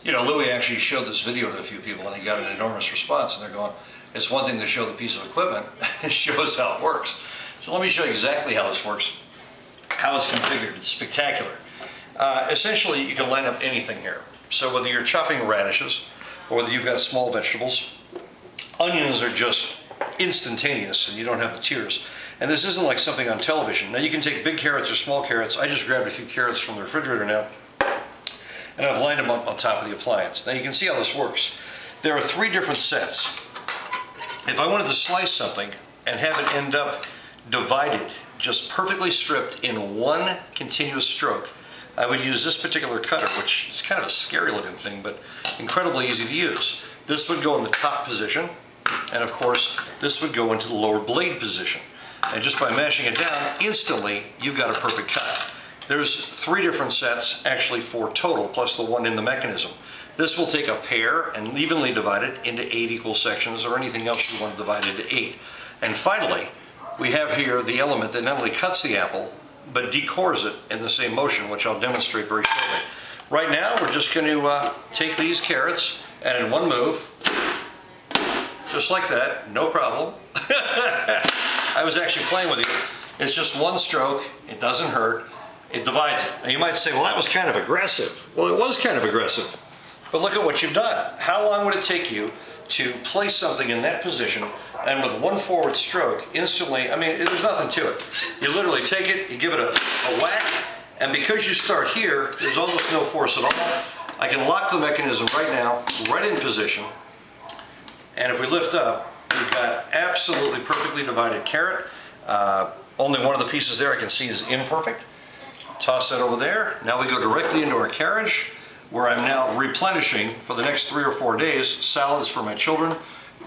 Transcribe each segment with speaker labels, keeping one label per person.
Speaker 1: You know, Louis actually showed this video to a few people and he got an enormous response, and they're going, it's one thing to show the piece of equipment, it shows how it works. So let me show you exactly how this works, how it's configured. It's spectacular. Essentially, you can line up anything here. So whether you're chopping radishes or whether you've got small vegetables, onions are just instantaneous and you don't have the tears. And this isn't like something on television. Now you can take big carrots or small carrots. I just grabbed a few carrots from the refrigerator now, and I've lined them up on top of the appliance. Now you can see how this works. There are 3 different sets. If I wanted to slice something and have it end up divided, just perfectly stripped in one continuous stroke, I would use this particular cutter, which is kind of a scary looking thing, but incredibly easy to use. This would go in the top position, and of course, this would go into the lower blade position. And just by mashing it down, instantly, you've got a perfect cut. There's 3 different sets, actually 4 total, plus the one in the mechanism. This will take a pear and evenly divide it into 8 equal sections, or anything else you want to divide into 8. And finally, we have here the element that not only cuts the apple, but decores it in the same motion, which I'll demonstrate very shortly. Right now, we're just going to take these carrots, and in one move, just like that, no problem. I was actually playing with you. It's just one stroke, it doesn't hurt, it divides it. Now you might say, well, that was kind of aggressive. Well, it was kind of aggressive, but look at what you've done. How long would it take you to place something in that position, and with one forward stroke, instantly, I mean, there's nothing to it. You literally take it, you give it a whack, and because you start here, there's almost no force at all. I can lock the mechanism right now, right in position, and if we lift up, we've got absolutely perfectly divided carrot. Only one of the pieces there I can see is imperfect. Toss that over there. Now we go directly into our carriage, where I'm now replenishing for the next 3 or 4 days salads for my children,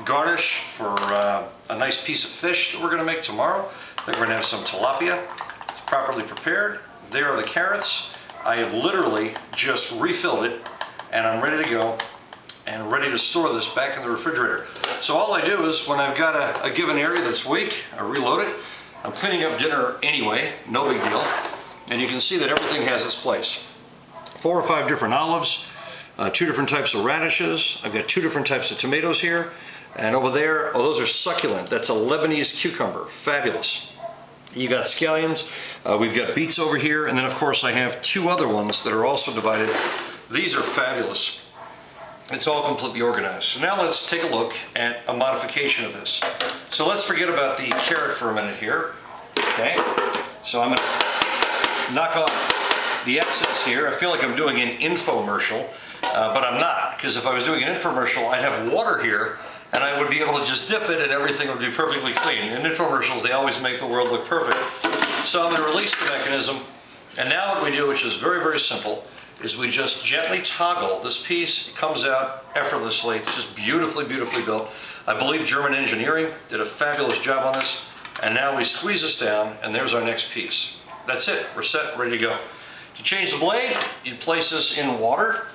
Speaker 1: garnish for a nice piece of fish that we're going to make tomorrow. Then we're going to have some tilapia. It's properly prepared. There are the carrots. I have literally just refilled it, and I'm ready to go and ready to store this back in the refrigerator. So all I do is, when I've got a given area that's weak, I reload it. I'm cleaning up dinner anyway, no big deal. And you can see that everything has its place. 4 or 5 different olives, 2 different types of radishes. I've got 2 different types of tomatoes here. And over there, oh, those are succulent. That's a Lebanese cucumber, fabulous. You got scallions, we've got beets over here, and then of course I have 2 other ones that are also divided. These are fabulous. It's all completely organized. So now let's take a look at a modification of this. So let's forget about the carrot for a minute here. Okay, so I'm going to knock off the excess here. I feel like I'm doing an infomercial, but I'm not, because if I was doing an infomercial, I'd have water here, and I would be able to just dip it and everything would be perfectly clean. In infomercials, they always make the world look perfect. So I'm going to release the mechanism, and now what we do, which is very, very simple, is we just gently toggle this piece. It comes out effortlessly. It's just beautifully, beautifully built. I believe German engineering did a fabulous job on this. And now we squeeze this down, and there's our next piece. That's it. We're set, ready to go. To change the blade, you place this in water,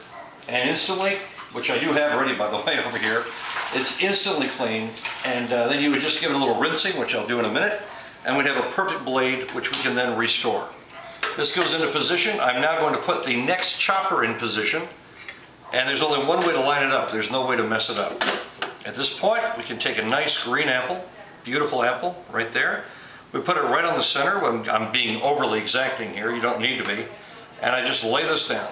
Speaker 1: and instantly, which I do have ready, by the way, over here, it's instantly clean. And then you would just give it a little rinsing, which I'll do in a minute, and we'd have a perfect blade, which we can then restore. This goes into position. I'm now going to put the next chopper in position, and there's only one way to line it up. There's no way to mess it up. At this point, we can take a nice green apple, beautiful apple, right there. We put it right on the center. When I'm being overly exacting here, you don't need to be. And I just lay this down.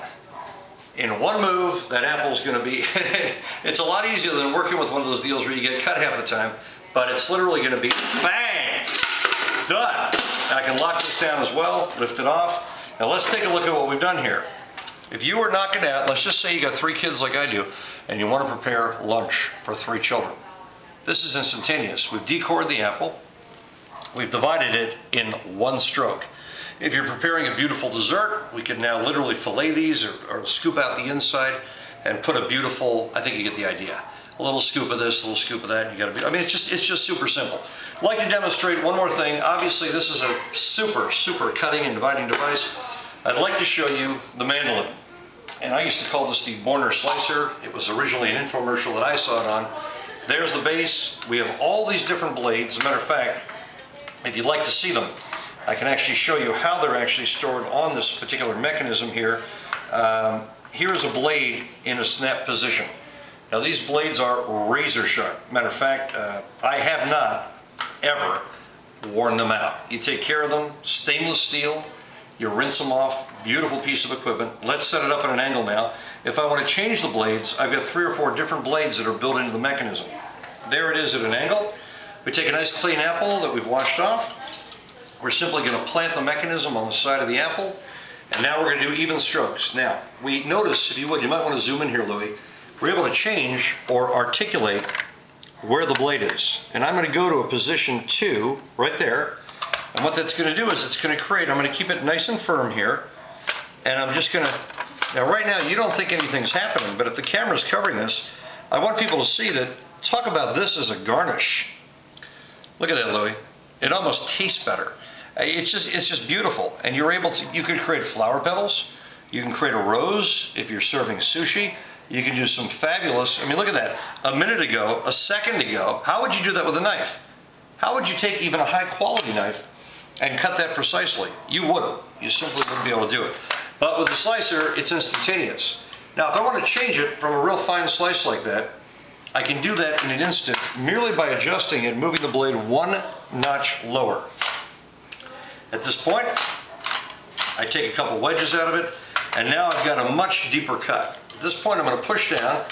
Speaker 1: In one move, that apple's going to be, it's a lot easier than working with one of those deals where you get cut half the time, but it's literally going to be bang, done. I can lock this down as well, lift it off. Now let's take a look at what we've done here. If you were knocking out, let's just say you got 3 kids like I do, and you want to prepare lunch for 3 children. This is instantaneous. We've decored the apple. We've divided it in one stroke. If you're preparing a beautiful dessert, we can now literally fillet these or scoop out the inside and put a beautiful, I think you get the idea. A little scoop of this, a little scoop of that, and you got to be, I mean, it's just super simple. I'd like to demonstrate one more thing. Obviously, this is a super cutting and dividing device. I'd like to show you the mandolin. And I used to call this the Borner slicer. It was originally an infomercial that I saw it on. There's the base. We have all these different blades. As a matter of fact, if you'd like to see them, I can actually show you how they're actually stored on this particular mechanism here. here is a blade in a snap position. Now these blades are razor sharp. Matter of fact, I have not ever worn them out. You take care of them, stainless steel, you rinse them off, beautiful piece of equipment. Let's set it up at an angle now. If I want to change the blades, I've got 3 or 4 different blades that are built into the mechanism. There it is at an angle. We take a nice clean apple that we've washed off. We're simply going to plant the mechanism on the side of the apple, and now we're going to do even strokes. Now, we notice, if you would, you might want to zoom in here, Louis. We're able to change or articulate where the blade is. And I'm going to go to a position 2, right there. And what that's going to do is it's going to create, I'm going to keep it nice and firm here. And I'm just going to, now right now you don't think anything's happening, but if the camera's covering this, I want people to see that, talk about this as a garnish. Look at that, Louis. It almost tastes better. It's just beautiful. And you're able to, you could create flower petals. You can create a rose if you're serving sushi. You can do some fabulous, I mean, look at that. A minute ago, a second ago, how would you do that with a knife? How would you take even a high quality knife and cut that precisely? You wouldn't. You simply wouldn't be able to do it. But with the slicer, it's instantaneous. Now, if I want to change it from a real fine slice like that, I can do that in an instant merely by adjusting and moving the blade 1 notch lower. At this point, I take a couple wedges out of it, and now I've got a much deeper cut. At this point, I'm going to push down.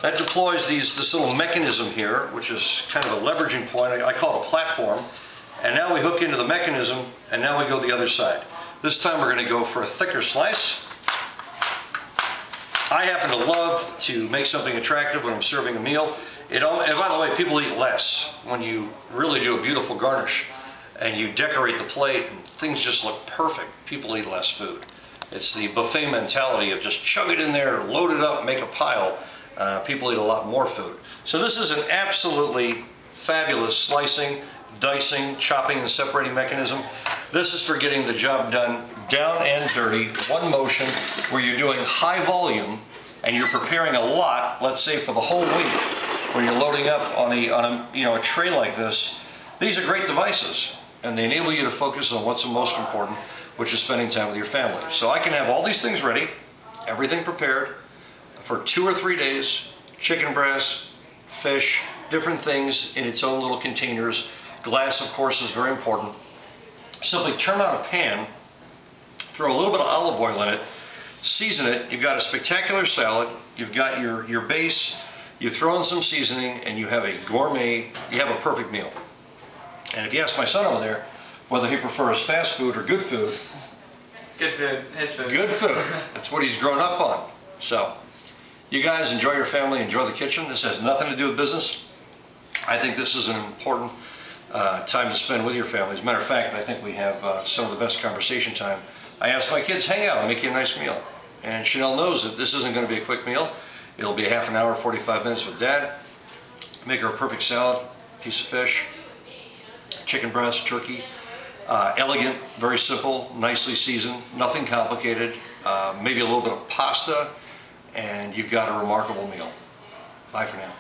Speaker 1: That deploys this little mechanism here, which is kind of a leveraging point. I call it a platform. And now we hook into the mechanism, and now we go the other side. This time we're going to go for a thicker slice. I happen to love to make something attractive when I'm serving a meal. And by the way, people eat less when you really do a beautiful garnish and you decorate the plate and things just look perfect. People eat less food. It's the buffet mentality of just chug it in there, load it up, make a pile. People eat a lot more food. So this is an absolutely fabulous slicing, dicing, chopping, and separating mechanism. This is for getting the job done down and dirty, one motion, where you're doing high volume and you're preparing a lot, let's say for the whole week, when you're loading up on a tray like this. These are great devices, and they enable you to focus on what's the most important, which is spending time with your family. So I can have all these things ready, everything prepared, for 2 or 3 days, chicken breast, fish, different things in its own little containers. Glass, of course, is very important. Simply turn on a pan, throw a little bit of olive oil in it, season it. You've got a spectacular salad, you've got your base, you throw in some seasoning, and you have a gourmet, you have a perfect meal. And if you ask my son over there whether he prefers fast food or good food,
Speaker 2: good food, his food.
Speaker 1: Good food. That's what he's grown up on. So, you guys enjoy your family, enjoy the kitchen. This has nothing to do with business. I think this is an important time to spend with your family. As a matter of fact, I think we have some of the best conversation time. I asked my kids, hang out and make you a nice meal. And Chanel knows that this isn't going to be a quick meal. It'll be half an hour, 45 minutes with Dad. Make her a perfect salad, piece of fish, chicken breast, turkey. Elegant, very simple, nicely seasoned, nothing complicated. Maybe a little bit of pasta, and you've got a remarkable meal. Bye for now.